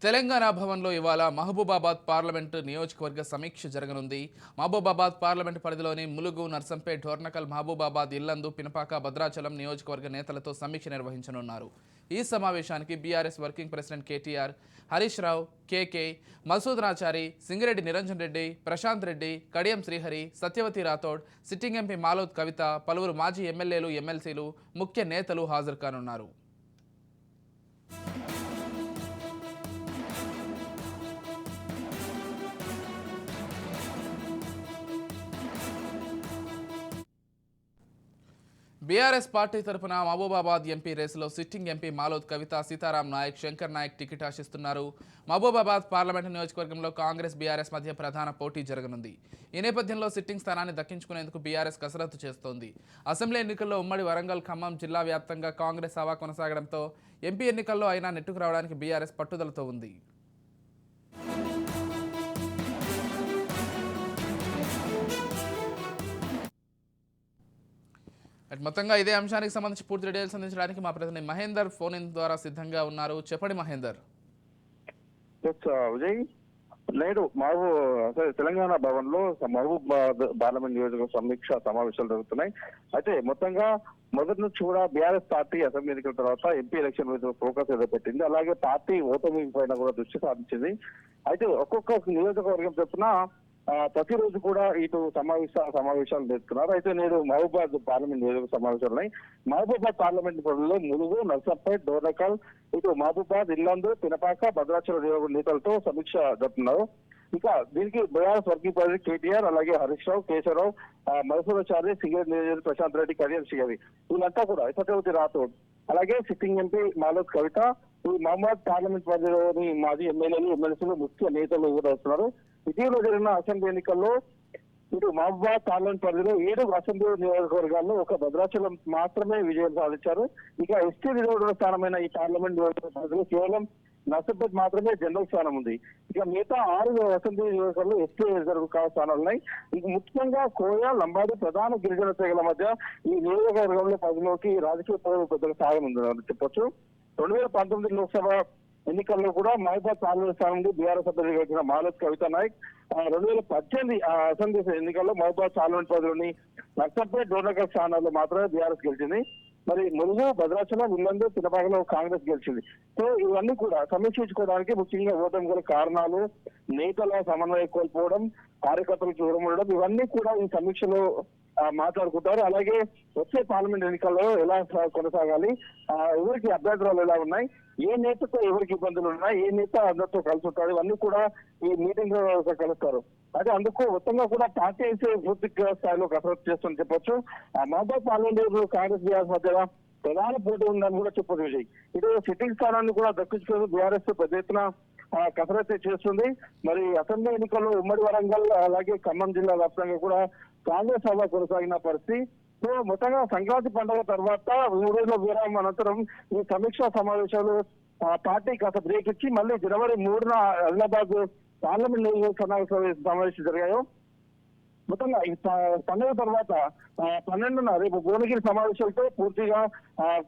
తెలంగాణ భవన్లో ఇవాళ మహబూబాబాద్ పార్లమెంటు నియోజకవర్గ సమీక్ష జరగనుంది. మహబూబాబాద్ పార్లమెంటు పరిధిలోని ములుగు, నర్సంపేట్, డోర్నకల్, మహబూబాబాద్, ఇల్లందు, పినపాక, భద్రాచలం నియోజకవర్గ నేతలతో సమీక్ష నిర్వహించనున్నారు. ఈ సమావేశానికి BRS working president KTR, Harish Rao, KK, Masudanachari, Singireddy Niranjan Reddy, Prashanth Reddy, Kadiyam Srihari, Satyavathi Rathod, sitting MP Maloth Kavitha, పలువురు మాజీ ఎమ్మెల్యేలు, ఎమ్మెల్సీలు, ముఖ్య నేతలు హాజరు కానున్నారు. బీఆర్ఎస్ పార్టీ తరఫున మహబూబాబాద్ ఎంపీ రేసులో సిట్టింగ్ ఎంపీ మాలోద్ కవిత, సీతారాం నాయక్, శంకర్ నాయక్ టికెట్ ఆశిస్తున్నారు. మహబూబాబాద్ పార్లమెంటు నియోజకవర్గంలో కాంగ్రెస్ బీఆర్ఎస్ మధ్య ప్రధాన పోటీ జరగనుంది. ఈ నేపథ్యంలో సిట్టింగ్ స్థానాన్ని దక్కించుకునేందుకు బీఆర్ఎస్ కసరత్తు చేస్తోంది. అసెంబ్లీ ఎన్నికల్లో ఉమ్మడి వరంగల్, ఖమ్మం జిల్లా వ్యాప్తంగా కాంగ్రెస్ హవా కొనసాగడంతో ఎంపీ ఎన్నికల్లో అయినా నెట్టుకు రావడానికి బీఆర్ఎస్ పట్టుదలతో ఉంది. మొత్తంగా ఇదే అంశానికి సంబంధించి పూర్తి డీటెయిల్స్ అందించడానికి మా ప్రతినిధి మహేందర్ ఫోన్ ఇన్ ద్వారా సిద్ధంగా ఉన్నారు. చెప్పండి మహేందర్. విజయ్, నేడు తెలంగాణ భవన్ లో మహబూబాబాద్ పార్లమెంట్ నియోజకవర్గ సమీక్ష సమావేశాలు జరుగుతున్నాయి. అయితే మొత్తంగా మొదటి నుంచి కూడా బీఆర్ఎస్ పార్టీ అసెంబ్లీ ఎన్నికల తర్వాత ఎంపీ ఎలక్షన్ మీద ఫోకస్ ఏదో పెట్టింది. అలాగే పార్టీ ఓటమి పైన కూడా దృష్టి సారించింది. అయితే ఒక్కొక్క నియోజకవర్గం చెప్పున ప్రతిరోజు కూడా ఇటు సమావేశాలు జరుపుతున్నారు. అయితే నేడు మహబూబాబాద్ పార్లమెంట్ నియోజక సమావేశాలు ఉన్నాయి. మహబూబాబాద్ పార్లమెంట్ పరిధిలో ములుగు, నర్సంపేట్, డోర్నకల్, ఇటు మహబూబాబాద్, ఇల్లందు, పినపాక, భద్రాచలం నేతలతో సమీక్ష జరుపుతున్నారు. ఇంకా దీనికి బీఆర్ఎస్ వర్కింగ్ ప్రెసిడెంట్ కేటీఆర్, అలాగే హరీష్ రావు, కేశవరావు, మధుసూదనాచారి, సింగరేణి ప్రశాంత్ రెడ్డి, కడియం శ్రీహరి వీళ్ళంతా కూడా సత్యవతి రాథోడ్, అలాగే సిట్టింగ్ ఎంపీ మాలోద్ కవిత, ఈ మహబూబాబాద్ పార్లమెంట్ పరిధిలోని మాజీ ఎమ్మెల్యేలు, ఎమ్మెల్సీలు, ముఖ్య నేతలు కూడా వస్తున్నారు. ఇటీవల జరిగిన అసెంబ్లీ ఎన్నికల్లో ఇటు మహబూబాబాద్ పార్లమెంట్ పరిధిలో 7 అసెంబ్లీ నియోజకవర్గాల్లో ఒక భద్రాచలం మాత్రమే విజయం సాధించారు. ఇక ఎస్టీ రిజర్వ్డ్ స్థానమైన ఈ పార్లమెంట్ నియోజకవర్గ పరిధిలో కేవలం నర్సంపేట్ మాత్రమే జనరల్ స్థానం ఉంది. ఇక మిగతా 6 అసెంబ్లీ నియోజకవర్గాలు ఎస్టీ రిజర్వ్ స్థానాలు ఉన్నాయి. ఇక ముఖ్యంగా కోయ, లంబాడి ప్రధాన గిరిజన తెగల మధ్య ఈ నియోజకవర్గంలో పరిధిలోకి రాజకీయ పెద్దల సాయం ఉంది చెప్పొచ్చు. 2019 లోక్సభ ఎన్నికల్లో కూడా మహబూబాబాద్ పార్లమెంట్ స్థానం నుండి బీఆర్ఎస్ అభ్యర్థిగా గెలిచిన మాలోద్ కవిత నాయక్ 2018 అసెంబ్లీ ఎన్నికల్లో మహబూబాబాద్ పార్లమెంట్ పరిధిలోని నర్సంపేట్, డోర్నకల్ స్థానాల్లో మాత్రమే బీఆర్ఎస్ గెలిచింది. మరి ములుగు, భద్రాచలం, ఇల్లందు, పినపాకలో కాంగ్రెస్ గెలిచింది. సో ఇవన్నీ కూడా సమీక్షించుకోవడానికి ముఖ్యంగా ఓటమి గల కారణాలు, నేతల సమన్వయం కోల్పోవడం, కార్యకర్తలు దూరం ఉండడం, ఇవన్నీ కూడా ఈ సమీక్షలో మాట్లాడుకుంటారు. అలాగే వచ్చే పార్లమెంట్ ఎన్నికల్లో ఎలా కొనసాగాలి, ఎవరికి అభ్యంతరాలు ఎలా ఉన్నాయి, ఏ నేతతో ఎవరికి ఇబ్బందులు ఉన్నాయి, ఏ నేత అందరితో కలిసి ఉంటారు, ఇవన్నీ కూడా ఈ మీటింగ్ లో కలుస్తారు. అయితే అందుకు మొత్తంగా కూడా పార్టీ పూర్తి స్థాయిలో కసరత్తు చేస్తుందని చెప్పొచ్చు. మహబూబాబాద్ పార్లమెంట్ కాంగ్రెస్ బీఆర్ఎస్ మధ్య ప్రధాన పోటీ ఉందని కూడా చెప్పొచ్చు విజయ్. ఇటు సిట్టింగ్ స్థానాన్ని కూడా దక్కించుకుని బీఆర్ఎస్ పెద్ద ఎత్తున కసరత్తు చేస్తుంది. మరి అసెంబ్లీ ఎన్నికల్లో ఉమ్మడి వరంగల్, అలాగే ఖమ్మం జిల్లా వ్యాప్తంగా కూడా కాంగ్రెస్ హవా కొనసాగిన పరిస్థితి. సో మొత్తంగా సంక్రాంతి పండుగ తర్వాత 3 రోజుల విరామం అనంతరం ఈ సమీక్షా సమావేశాలు పార్టీ కాస్త బ్రేక్ ఇచ్చి మళ్ళీ జనవరి 3న ఆదిలాబాద్ పార్లమెంట్ నియోజకవర్గ సమావేశాలు జరిగాయో. మొత్తంగా ఈ పండుగ తర్వాత 12న రేపు భువనగిరి సమావేశాలతో పూర్తిగా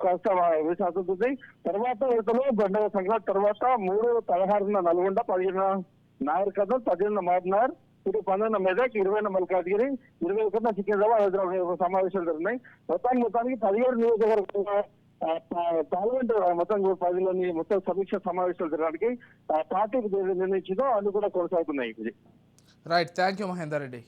కాస్త విశాఖతుంది. తర్వాత విడతలో పండుగ సంక్రాంతి తర్వాత 3/16న నల్గొండ, 15న నాగరికర్నూల్, 18న మహబూబ్నగర్, ఇటు 19న మెదక్, 20న మల్కాజ్గిరి, 21న సికింద్రాబాద్, హైదరాబాద్ సమావేశాలు జరిగినాయి. మొత్తానికి 17 నియోజకవర్గంగా పార్లమెంట్ మొత్తం పరిధిలోని మొత్తం సమీక్ష సమావేశాలు జరగడానికి పార్టీకి నిర్ణయించిందో అన్ని కూడా కొనసాగుతున్నాయి. Right, thank you Mahender Reddy.